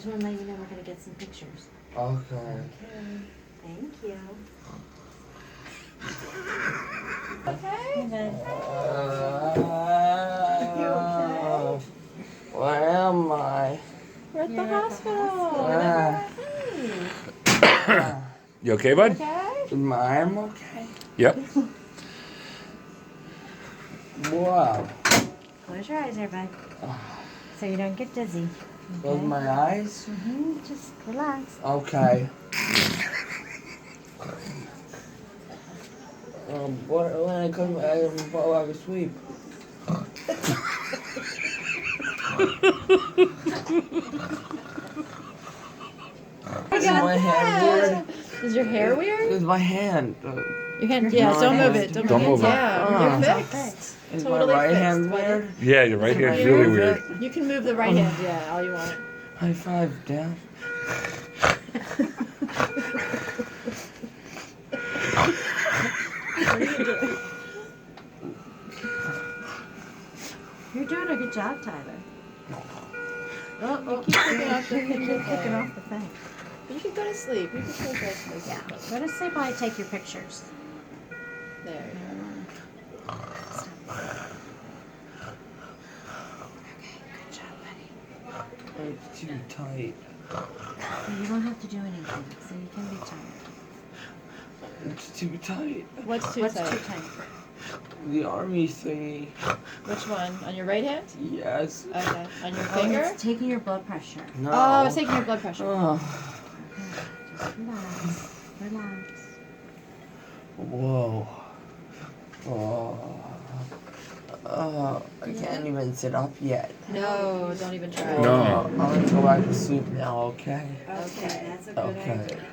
just want to let you know we're going to get some pictures. Okay. Thank you. Okay? Where am I? We're at the hospital. You okay, bud? Okay? Am I okay? Yep. Wow. Close your eyes there, bud. So you don't get dizzy. Close Okay? my eyes? Just relax. Okay. When I come back, I'm fall out of sleep. Is my hand weird? Is your hair weird? Is my hand? Your hand, yeah, don't move it. Don't move it. Yeah, you're fixed. Is Totally my right fixed, hand buddy. weird? Yeah, your right hand's really weird. You can move the right hand, yeah, all you want. High five, Dad. What are you doing? You're doing a good job, Tyler. You keep kicking off the You're kicking off the thing. You can go to sleep. You can go to sleep. Yeah. Go to sleep while I take your pictures. There you go. Okay, good job, buddy. It's too tight. You don't have to do anything, so you can be tired. It's too tight. What's too What's tight? too tight? The army thingy. Which one? On your right hand? Yes. Okay. On your Oh, finger? it's taking your blood pressure. No. Oh, it's taking your blood pressure. Oh. Just relax. Relax. Whoa. I can't even sit up yet. No, don't even try. No. I'm gonna go back to sleep now, okay? Okay, that's a good Okay. idea.